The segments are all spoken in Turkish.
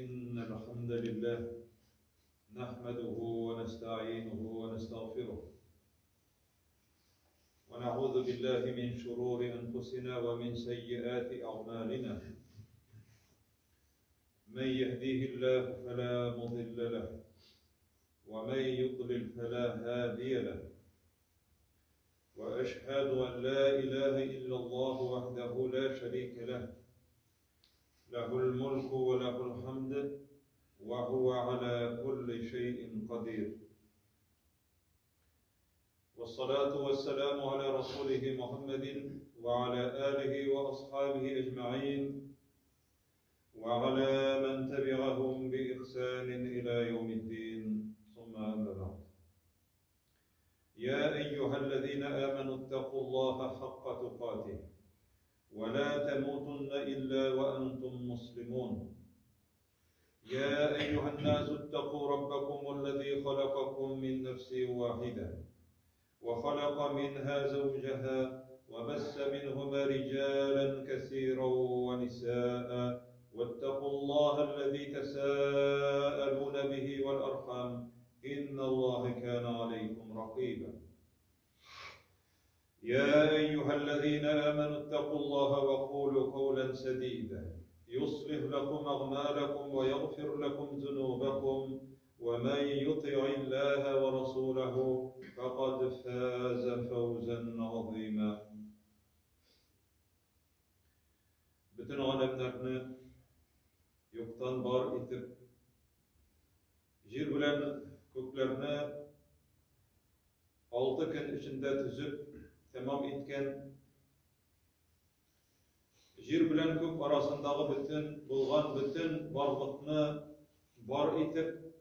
إن الحمد لله نحمده ونستعينه ونستغفره ونعوذ بالله من شرور أنفسنا ومن سيئات أعمالنا. من يهديه الله فلا مضل له ومن يضلل فلا هادي له، وأشهد أن لا إله إلا الله وحده لا شريك له، له الملك وله الحمد وهو على كل شيء قدير. والصلاة والسلام على رسوله محمد وعلى آله وأصحابه أجمعين وعلى من تبعهم بإحسان إلى يوم الدين، ثم أما بعد. يا أيها الذين آمنوا اتقوا الله حق تقاته ولا تموتن إلا وأنتم مسلمون. يا أيها الناس اتقوا ربكم الذي خلقكم من نفس واحدة وخلق منها زوجها وبث منهما رجالا كثيرا ونساء، واتقوا الله الذي تساءلون به والأرحام إن الله كان عليكم رقيبا. يا أيها الذين آمنوا اتقوا الله وقولوا قولا سديدا يصلح لكم أعمالكم ويغفر لكم ذنوبكم، ومن يطع الله ورسوله فقد فاز فوزا عظيما. Bütün alemlerini yoktan var etip, yer bilen köklerini 6 gün içinde tüzüp tamam etken, yer bilen kök arasındağı bütün varlıkını var etip,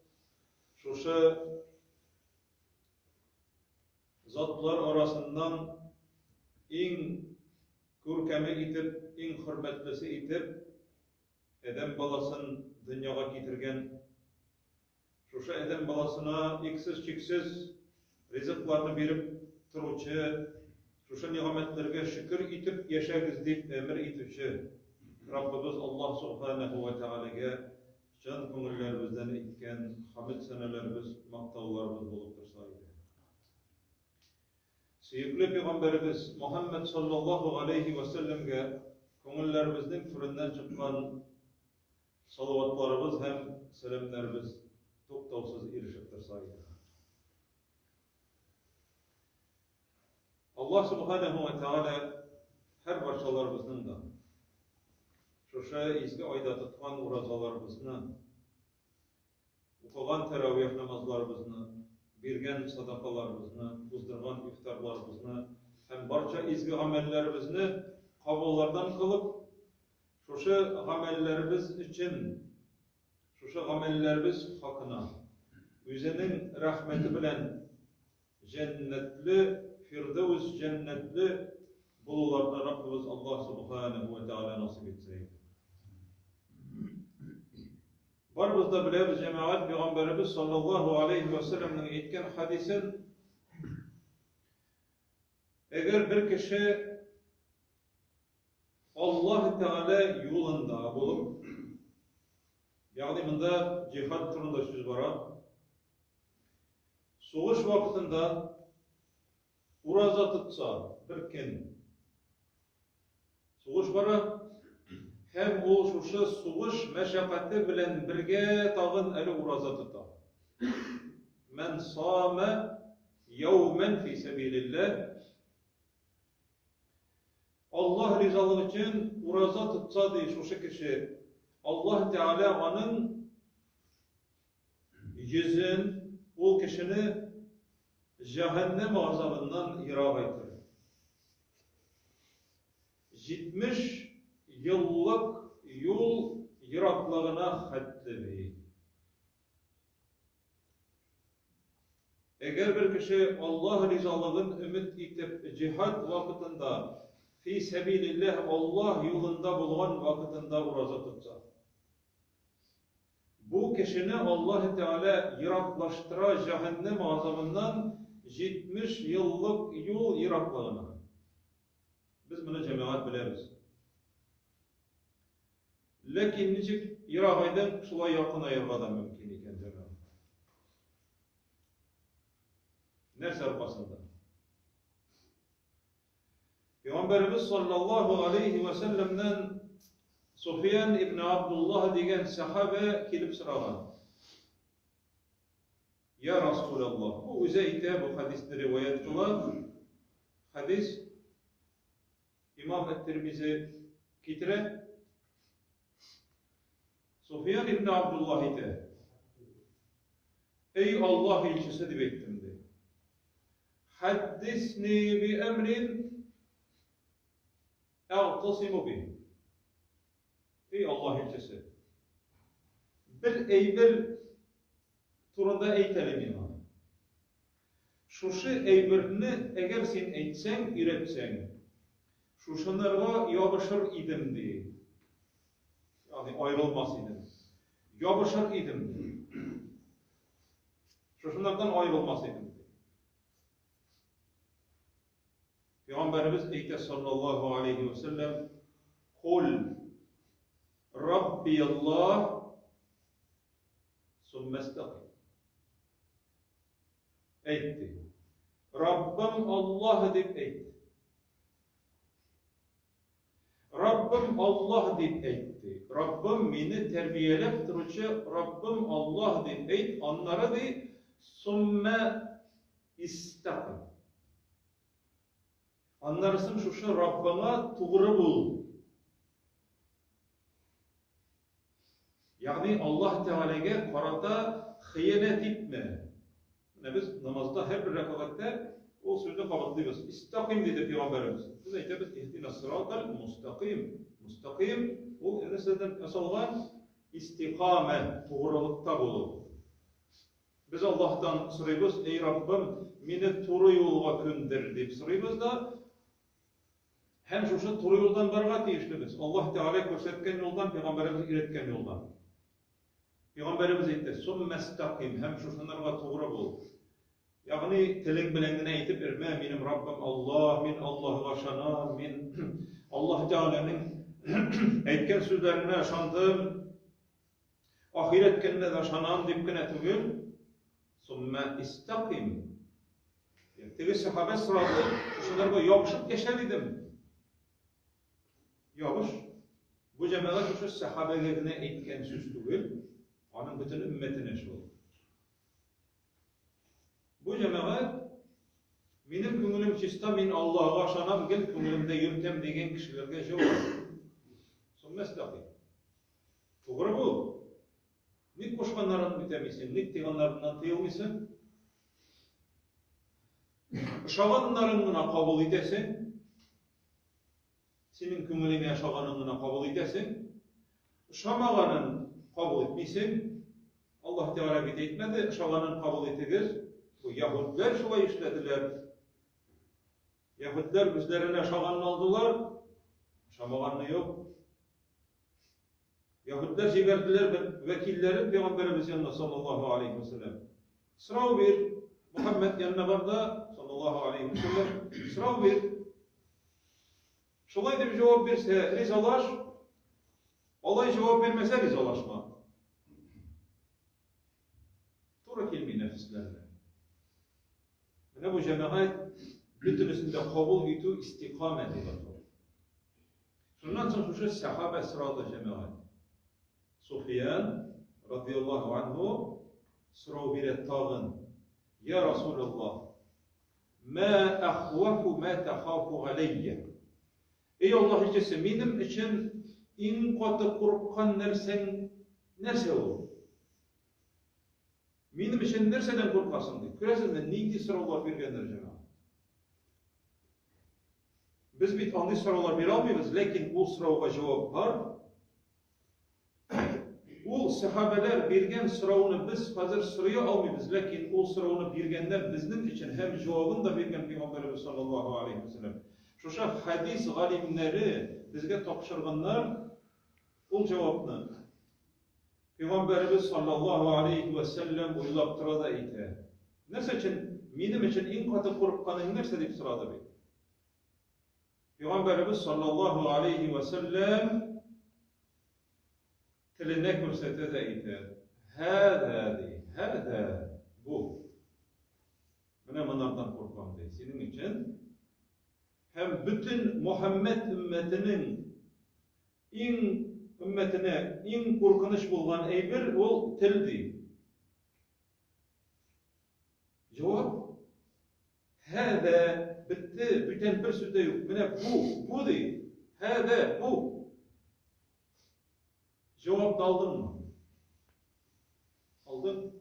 şuşa zatlar arasından en görkemi etip, en hürmetlisi etip, Edem balasını dünyaya getirgen, şuşa Edem balasına eksiz çeksiz rızıklarını verip turuvchi, şuşa nimetlerge şükür etip yaşayız deyip emir etuvchi Rabbimiz Allah Subhanahu ve Teala'ga can ko'ngillerimizdan etken hamd sanalarimiz, maqtovlarimiz bo'lib tursa edi. Sevgili Peygamberimiz Muhammed sallallahu aleyhi ve sellem'ge ko'ngillerimizning furinden çıkan salavatlarımız hem selamlarımız to'xtovsiz erişip tursa edi. Allah Subhanahu ve Teala her barchalarımızın da şuşa izgi ayda tutgan urazalarımızını, okugan teravih namazlarımızını, bergen sadakalarımızını, uzdurgan iftarlarımızını hem barcha izgi amellerimizni kabullardan kılıp, şuşa amellerimiz için, şuşa amellerimiz hakkına, özünün rahmeti bilen cennetli, Firdevs cennetli bulularına Rabbimiz Allah Subhanahu ve Teala nasip etseydi. Barımızda biliriz cemaat Peygamberimiz sallallahu aleyhi ve sellem'in etken hadisin, eğer bir kişi Allah Teala yolunda bulup, yani bunda cihad turunda söz var, soğuş vaktinde uraza tutsa bir gün soğuş var, hem o şuşa soğuş meşakkati bilen birge tağın eli uraza tuta. Men sâme yevmen fi sebilillah, Allah rizalığı için uraza tutsa diye şuşa kişi Allah Teala onun yüzün, o kişini cehennem azabından irak ettir. 70 yıllık yol yiraklığına haddedi. Eğer bir kişi Allah rizalığın ümit etip cihad vakitinde fi sebilillah Allah yolunda bulunan vakitinde uraza tutsa, bu kişini Allah Teala yiraklaştıra cehennem azabından 70 yıllık yol yiraklığına. Biz bunu cemaat biliriz. Lekin nicik yiragaydan şulay yakın ayırga da mümkün iken cemaat. Nerse arpasında? Peygamberimiz sallallahu aleyhi ve sellem'den Sufyan ibn Abdullah degen sahabe kilip sıragan. Ya Resulallah, bu üzeyte bu hadisleri rivayet kılar. Hadis İmam et-Tirmizi kitire. Sufyan ibn Abdullah ite. Ey Allah elçisi dip ettimdi. Haddisni bi emrin e'tasimu bih. Ey Allah elçisi. Bir eyber turunda eytelim bana. Şuşu eybirini eğer sen eytsen, üretsen, şuşunlarga yapışır idim diye. Yani ayrılmaz idim. Yapışır idim diye. Şuşunlardan ayrılmaz idim diye. Peygamberimiz eyte sallallahu aleyhi ve sellem Kul Rabbiyallah sümme istaqim. Eytti. Rabbim Allah dip eytti. Rabbim Allah dip eytti. Rabbim meni terbiyelep turuvchi Rabbim Allah dip eyt. Onlara de sümme istaqim. Onlarısın şu Rabbına tuğru bul. Yani Allah Teala'ya karata hıyanet etme. Biz namazda her bir rekatta o sözü kabatlıyoruz. İstakim dedi Peygamberimiz. Biz aytamiz ihdina sıratal mustaqim. Mustaqim o neseden asalgan istikamet, doğrulukta bulup. Biz Allah'tan soruyuz, ey Rabbim meni to'g'ri yo'lga ko'ndir deb so'raymiz da hem şu to'g'ri yo'ldan barga tegishlibiz. Allah Teala ko'rsatgan yo'ldan, Peygamberimiz öğretken yo'ldan. Peygamberimiz aytdi, "Summa istaqim", hem şunlarga to'g'ri bo'l. Yani tiling bilengine aytib berme, menim Rabbim Allah, men Allohga ishonam, men Allah Teala'nın aytgan so'zlarini ishondim, oxirat kunida da ishonam debgina tugul. Summa istaqim. Tegi sahabe so'radi, shunlarga yopishib yashar edim. Yopish. Bu jamoat shu sahabalarga aytgan so'z tugul, onun bütün ümmetine şu. Bu cemaat benim ko'nglim chista, men Allohga ishonam, gel ko'nglimda yurtam degan kishilarga javob. Sunnastaqi. To'g'ri bu. Nik qo'shganlarini bitamisen, nik deganlaridan tiyilmisen. Ishonganlaringni qabul etasen, senin ko'nglinga ishonganingni qabul etasen, ishonmaganin kabul etmeysin. Allah Teala bir etmedi, şalanın kabul ettiğiz. Bu Yahudiler şulay işlediler. Yahudiler üzerine şalanını aldılar, şamaganını yok. Yahudiler jiberdiler vekilleri Peygamberimiz yanına sallallahu aleyhi ve sellem. Sırav bir, Muhammed yanına vardı sallallahu aleyhi ve sellem. Sırav bir, şulay bir cevap verse rizalaş, olay cevap vermese rizalaşma. Sonra kelime nefislerle. Ve bu cemaat bütünüsünde kabul etu istikamet ediyor. Şundan sonra şu sahabe sıralı cemaat. Sufyan radıyallahu anhu sırav bir tağın. Ya Resulallah, ma ahvafu ma tahafu aleyye. Ey Allah elçisi, benim için en katı korkan nerse o? Benim için nerseden korkarsın diye. Küresinde neydi sıralar vergenler cemaat. Biz bir anlı sıralar bir almıyoruz, lakin o sırava cevap var. O sahabeler bergen sıravını biz hazır sıraya almıyoruz, lakin o sıravını bergenler bizim için hem cevabını da bergen Peygamberimiz sallallahu aleyhi ve sellem. Şu hadis alimleri bizge topşırganlar o cevabını Peygamberimiz sallallahu aleyhi ve sellem uylap turada ite. Nerse için, benim için en katı korkkanın nerse deyip sırada bey. Peygamberimiz sallallahu aleyhi ve sellem tiline kürsete de iter. Hâdâ dey, hâdâ bu. Mene bunlardan korkmam dey. Senin için hem bütün Muhammed ümmetinin ümmetine in korkunuş bulgan eybir ol tildi. Cevap hâdâ bitti, bütün bir sözde yok. Mene bu dey. Hâdâ bu. Cevap da aldın mı? Aldın.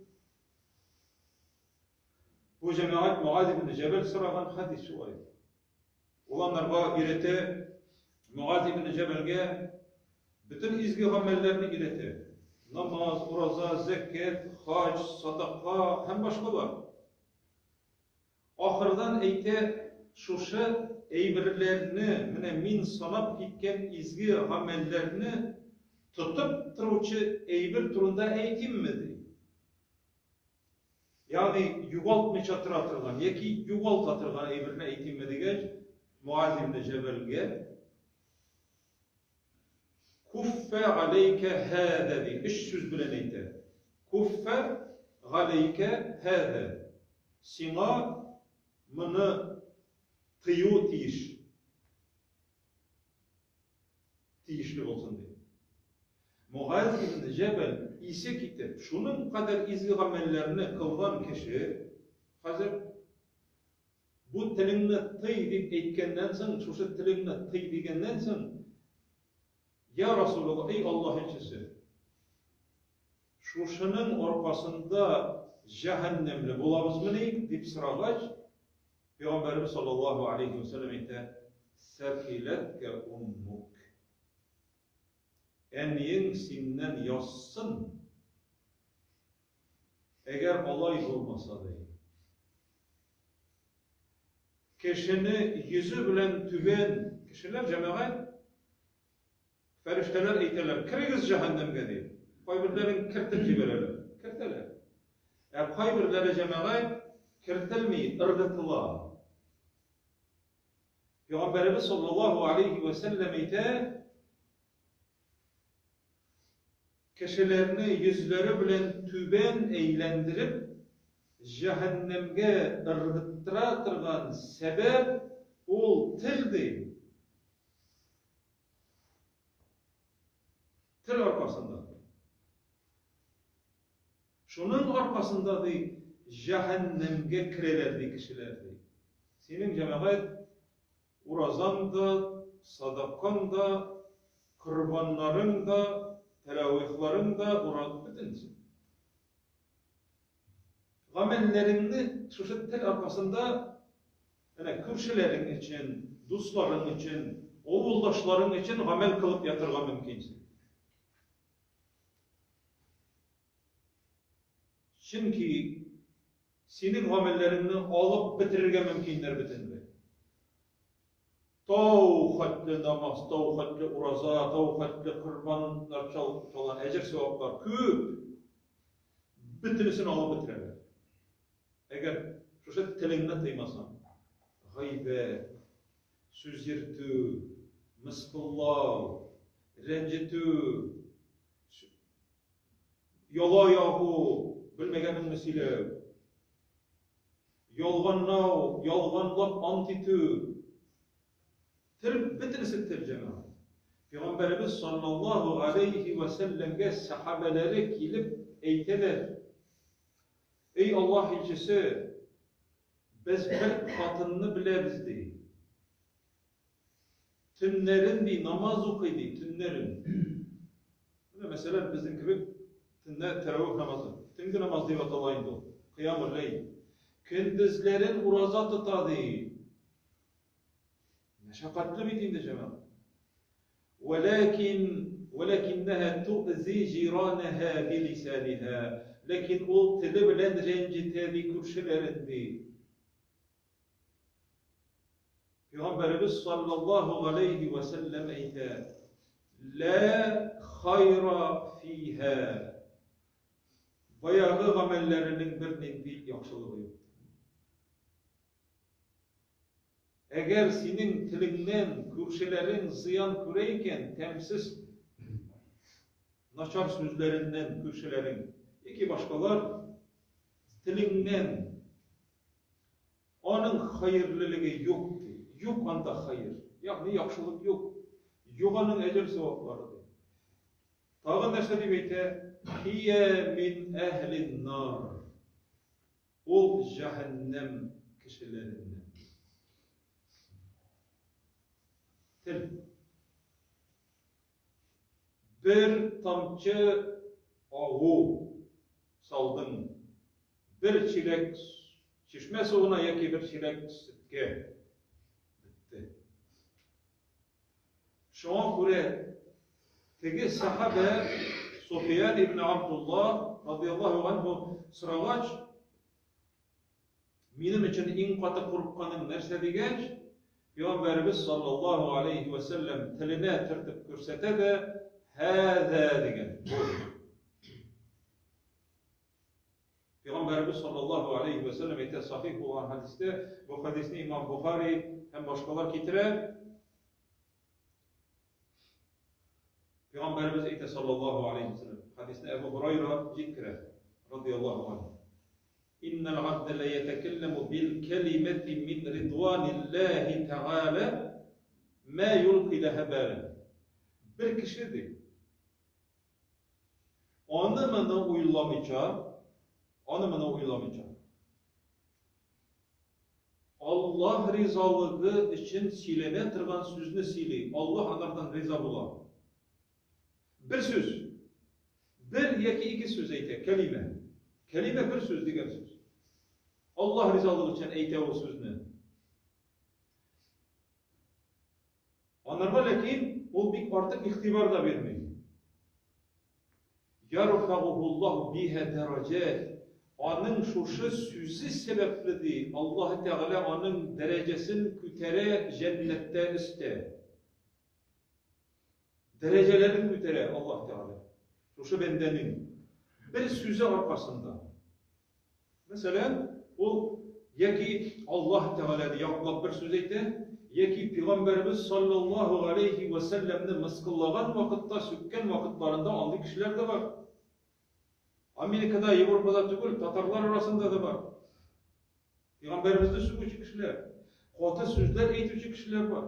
Bu cemaat Muaz ibn Cebel sıragan hadisi var. Olanlarga irete Muaz ibn Cebel'ge bütün izgi amellerini irete. Namaz, uraza, zekat, hac, sadaka hem başkalar. Ahırdan eyte şuşa eybirlerini min sanap gitken izgi amellerini tutup turuvchi eybir turunda eytinmedi. Yani yuvaltmaça tıratırgan, yeki yuvaltatırgan eybirine eytinmedi geç, Muaz ibn Cebel'ge kuffe aleyke hâde di, iş söz bilen eyte. Kuffe aleyke hâde. Sina mını tıyu tiyişli olsun diye. Muaz ibn Cebel ise kitip, şunun kadar izgi amellerini kılgan kişi, hazır bu tilini tıy deyip eytkenden soň, şuşu tilini tıy degenden soň, ya Resulullah, ey Allah elçisi, şuşunun ortasında cehennemli bulamızmı deyip sıragaç, Peygamberimiz sallallahu aleyhi ve sellem eyte, sekiletke ummuk. Enniyin sinden yazsın. Eğer alay olmasa değil. Kişini yüzü bilen tüben kişiler cemaat, ferişteler eyteler, kirigiz cehennemge değil. Kaybirlerin kirtip jibererler. Kirteler. Kaybirlere cemaat kirtilmeyi, ırgıtıla. Peygamberimiz sallallahu aleyhi ve sellem eyte, kişilerini yüzleri bilen tüben eğlendirip cehennemge ırgıttıra tırgan sebep ol tildi. Til arkasında. Şunun arkasında di cehennemge kirelerdi kişilerdi. Senin cemaat urazan da, sadakan da, kurbanların da, teravihlerin de uğradık bitinsin. Gamellerini şu tel arkasında kürşilerin için, dostların için, oğuldaşların için gamel kılıp yatırga mümkünsin. Çünkü senin gamellerini alıp bitirirge mümkünler bitindir. Tavhatlı namaz, tavhatlı uraza, tavhatlı kurbanlar çalan ecir sevaplar köp. Bitirisini alıp bitirerler. Eğer şu şey tilinle tıymasan, gaybe, söz yirtü, mıskıllav, rencitü, yola yahu, bilmegenin mesile, yolganlav, yolganlap antitü, bitirisi tercüme. Peygamberimiz sallallahu aleyhi ve sellem'e sahabeleri gelip eyteler. Ey Allah elçisi, biz bir katını bileriz deyip. Tünlerin bir namaz okuydu, tünlerin. Mesela bizim gibi tünler teravih namazı. Tüngü namaz deyip atalayındı o. Kıyam-ı leyl. Kündüzlerin uraza tutadı. Meşakkatli bir dinde cemaat. وَلَكِنَّهَا تُؤْذِي جِيرَانَهَا بِلِسَانِهَا. Lakin o tili bilen rencitedi kürşilerindi. Peygamberimiz sallallahu aleyhi ve sellem eyte, La hayra fiha. Bayağı amellerinin birinin bir yakşılığı yok. Eğer senin tilinden kürşilerin ziyan küreyken temsiz Naçar sözlerinden kişilerin, iki başkalar dilinden onun hayırlılığı yok. Yok anda hayır. Yani yaxşılık yok. Yok onun ecel sevapları. Tağın nerse demekte, hiye min ehlin nar. O cehennem kişilerinden. Til. Bir tamçı avu saldın. Bir çilek çeşme suyuna yaki bir çilek sütke. Bitti. Şu an kure tegi sahabe Sufyan ibn Abdullah radıyallahu anhu sıralaç benim için en katı korkkanım nerse degenç Peygamberimiz sallallahu aleyhi ve sellem tiline tırtıp körsete de hâzâ degen. Peygamberimiz sallallahu aleyhi ve sellem ete sahih olan hadiste, bu hadisini İmam Bukhari hem başkalar getirir. Peygamberimiz ete sallallahu aleyhi ve sellem hadisini Ebu Hurayra zikrer radıyallahu anh. İnnel abde le yetekellemu bil kelimeti min ridvanillahi teala ma yulqi lehebâlen. Bir kişidir. Anımını uyulamayacak, Allah rizalığı için silene tırgan sözünü sili. Allah onlardan riza bula. Bir söz. Bir yeki iki söz eyte. Kelime. Kelime bir söz diğer söz. Allah rizalığı için eyte o sözünü. Anlarma lakin o bir artık ihtibar da vermiyor. Yarfa'uhullahu biha derecet. Onun şuşu sözü sebeplidir. Allah Teala onun derecesini kütere cennette iste. Derecelerini kütere Allah Teala. Şuşu bendenin. Bir sözü arkasında. Mesela o yeki Allah Teala'da yapılan bir söz etti. Yeki Peygamberimiz sallallahu aleyhi ve sellem'de mıskıllagan vakitte, sükken vakitlarında aldığı kişiler de var. Amerika'da, Avrupa'da tübül, Tatarlar arasında da var. Peygamberimizde sübücü kişiler, kota sözler eğitici kişiler var.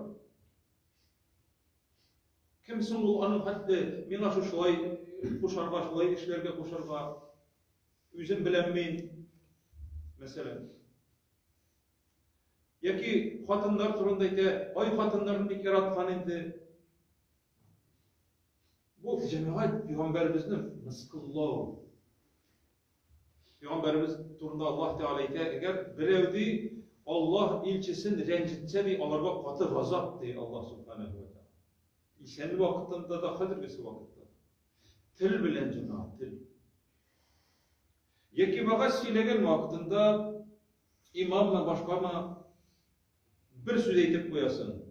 Kimsin onun hatta, mina şu şulay, kuşarga, şulay işlerge kuşarga, üzüm bilenmeyin, mesela. Yaki hatınlar turundaydı, ay hatınların bir yaratkan indi. Bu cemaat Peygamberimizin mıskıllığı. Peygamberimiz turunda Allah Teala eğer birevdi Allah ilçesini rencitse de onlara katı gazap diye Allah Subhanahu ve Teala. İşeni vaktinde da kadirgisi vakitte. Til bilen cemaat, til. Yeki bağa silegen vaktinde imamla başkama bir söz eytip koyasın.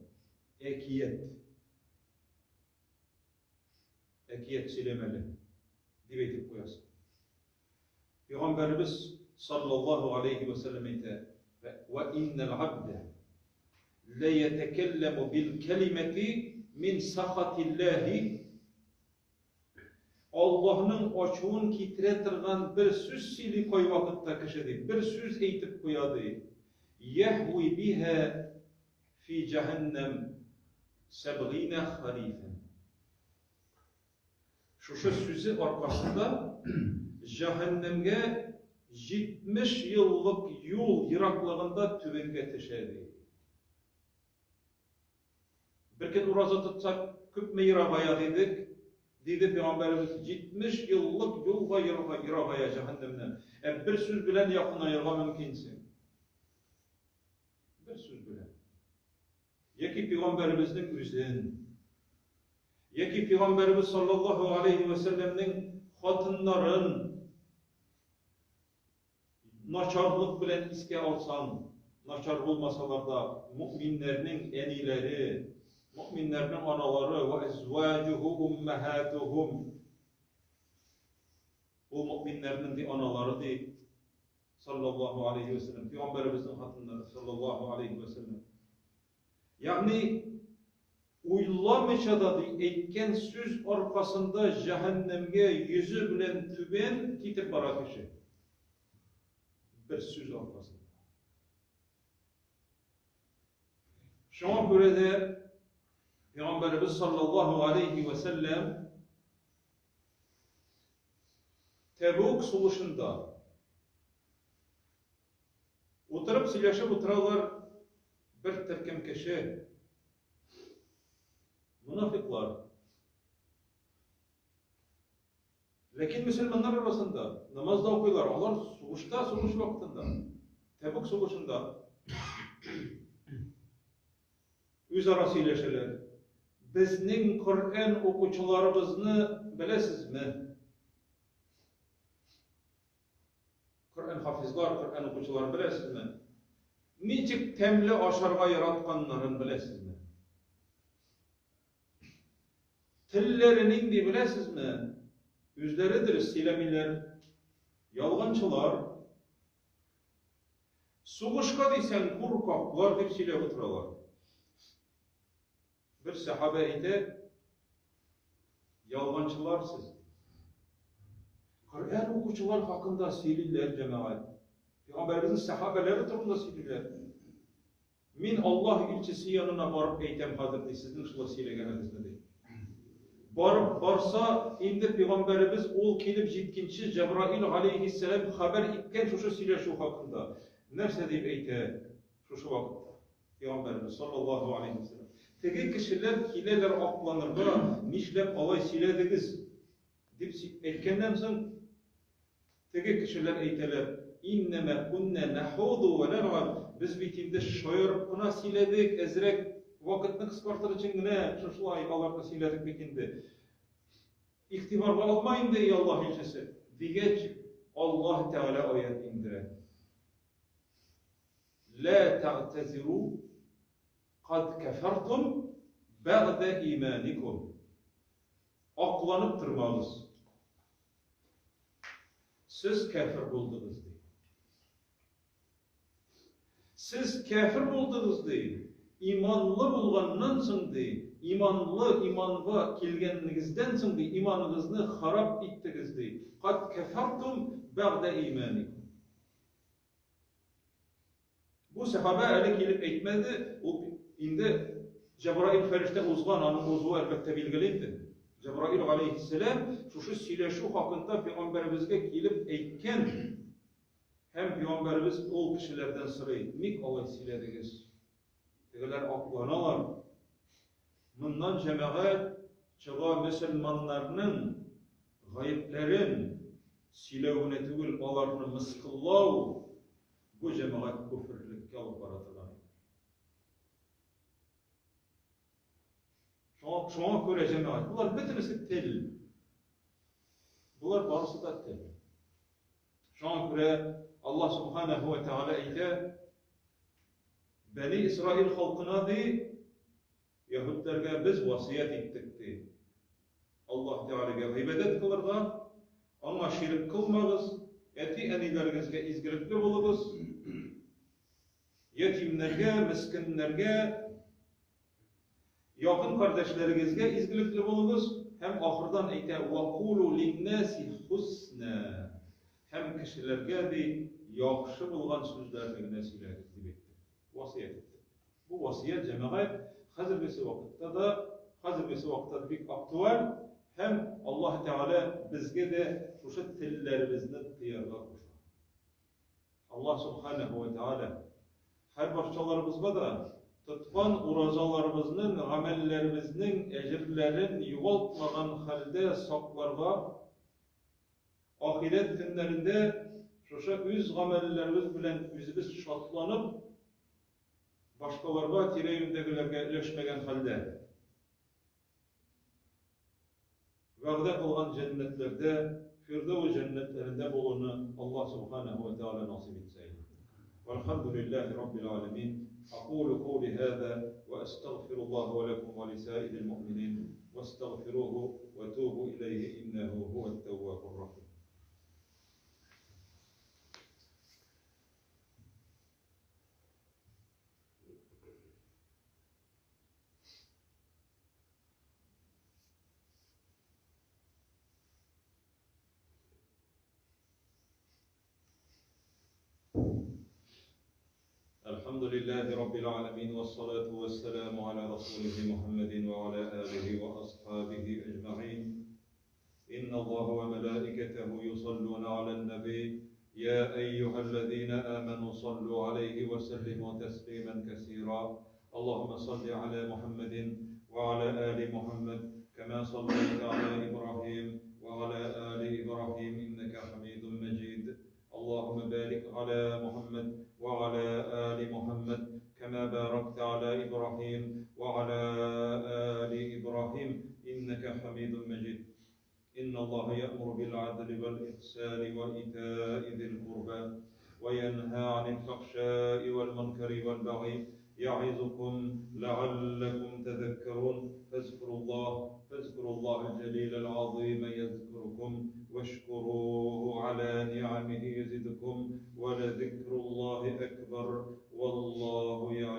Ekiyet. Ekiyet silemeli. Diye eytip koyasın. Peygamberimiz sallallahu aleyhi ve sellem ite ve innel abde le yetekellemu bil kelimeti min sahatillahi Allah'ın açığın kitretirgan bir söz sili koy vakitte kişidir. Bir söz eytip koyadı. Yehvi biha fi cehennem 70 harifen. Şu sözü arkasında cehennemge 70 yıllık yol yıraklığında tüvenge teşedi. Bir kez uraza tutsak küp mi yıragaya dedik. Dedi Peygamberimiz 70 yıllık yol ve yıragaya cehennemden. Bir söz bilen yakın ayırma mümkünsin. Bir söz bilen. Yeki Peygamberimizin üzün. Yeki Peygamberimiz sallallahu aleyhi ve sellem'nin hatınların naçarlık bilen iske alsan, naçar olmasalar da müminlerinin enileri, müminlerinin anaları ve ezvacuhu ummahatuhum bu müminlerinin de anaları de sallallahu aleyhi ve sellem Peygamberimizin hatınları sallallahu aleyhi ve sellem yani Uylamışa da etken söz arkasında cehennemge yüzü bilen tüben kitip bara kişi. Bir söz arkasında. Şuna göre de Peygamberimiz sallallahu aleyhi ve sellem Tebuk savaşında oturup silaşıp oturalar bir terkem kişi münafıklar. Lakin Müslümanlar arasında namazda okuyorlar. Onlar savaş vaktinde Tebuk savaşında özara söyleşirler. Bizning Kur'an okuçularımızı bilesizmi? Kur'an hafizlar, Kur'an okuçular bilesizmi? Niçik temli aşarga yaratkanların bilesizmi? Tillerinin de bilesizmi? Üzleridir silemiler, yalgancılar. Suğuşka deysen kurkaklar deyip silep oturalar. Bir sahabe idi, yalgancılar siz. Kur'an okuçular hakkında silirler cemaat. Peygamberimizin sahabeleri turunda silirler. Min Allah ilçisi yanına varıp eytem hadir diye sizin şula silegeniniz dedi. Barsa indi Peygamberimiz ol kelip jetkinçi Cebrail aleyhisselam haber ikken şuşu sileşu hakkında. Nerse deyip eyte şuşu vakitte. Peygamberimiz sallallahu aleyhi ve sellem. Tegi kişiler kileler aklanır da nişlep alay silediniz deyip etkenden soň tegi kişiler eyteler inneme kunne nahudu ve nergab biz bitinde şoyurup buna siledik ezrek vakitni kıskartır için gine şuşulay alarını siledik bitinde ihtibarga almayın diye Allah ilçesi digeç Allah Teala ayet indire la ta'teziru قَدْ كَفَرْتُمْ بَعْدَ اِيمَانِكُمْ Aklanıp durmağız. Siz kafir buldunuz değil. Siz kafir buldunuz değil. İmanlı bulgandan soň değil. İmanға kelgenligizden soň değil. İmanınızı harap ettiniz değil. قَدْ كَفَرْتُمْ بَعْدَ اِيمَانِكُمْ Bu sahabe öyle gelip etmedi. İndi Cebrail ferişte uzgan anın uzuvu elbette bilgiliydi. Cebrail aleyhisselam şu sileşu hakkında Peygamberimizge gelip eytken hem Peygamberimiz ol kişilerden sırayı mik alay silediniz. Tegeler aklanalar. Bundan cemaat çığa Müslümanlarının gayiplerin silevune tügül alarını mıskıllav bu cemaat küfürlükke alıp baratılar. Şuna göre cemaat. Bunlar bitirisi tel. Bunlar barısı da tel. Şuna göre Allah subhanehu ve teala eyte Beni İsrail halkına de Yahudlarga biz vasiyet ettik de. Allah Teala'ga gıybedet kılırga ama şirk kılmağız. Eti enilerimizge izgilikli oluruz. Yetimlerge, miskinlerge yakın kardeşlerimizge izgilikli oluruz. Hem ahırdan eyte وَقُولُوا لِلنَّاسِ حُسْنًا hem kişilerge de yakışı bulgan sözlerine sileriz deyip vasiyet etti. Bu vasiyet cemaat hazırgısı vakitte bir aktual hem Allah Teala bizge de şu tillerimizni tiyarga koşar. Allah Subhanahu ve Teala her başçalarımızga da tutkan urazalarımızın, amellerimizin ecirlerin yuvaltmagan halde saklarga ahiret günlerinde şu üz amellerimiz bilen üzümüz şatlanıp başkalarga tireyindegilerge ileşmegen halde va'da kılgan cennetlerde Firdevs cennetlerinde bulunu Allah Subhanahu ve Teala nasip etsin. Velhamdülillahi Rabbil alemin. أقول قولي هذا وأستغفر الله ولكم ولسائر المؤمنين واستغفروه وتوبوا إليه إنه هو التواب الرحيم. لله رب العالمين، والصلاة والسلام على رسوله محمد وعلى آله وأصحابه أجمعين. إن الله وملائكته يصلون على النبي يا أيها الذين آمنوا صلوا عليه وسلموا تسليما كثيرا. اللهم صل على محمد وعلى آل محمد كما صليت على إبراهيم وعلى آل إبراهيم إنك حميد مجيد. اللهم بارك على محمد وعلى آل محمد كما باركت على إبراهيم وعلى آل إبراهيم إنك حميد مجيد. إن الله يأمر بالعدل والإحسان وإيتاء ذي القربى وينهى عن الفحشاء والمنكر والبغي يعظكم لعلكم تذكرون. فاذكروا الله الجليل العظيم يذكركم واشكروه على نعمه يزدكم ولذكر الله أكبر والله يعلم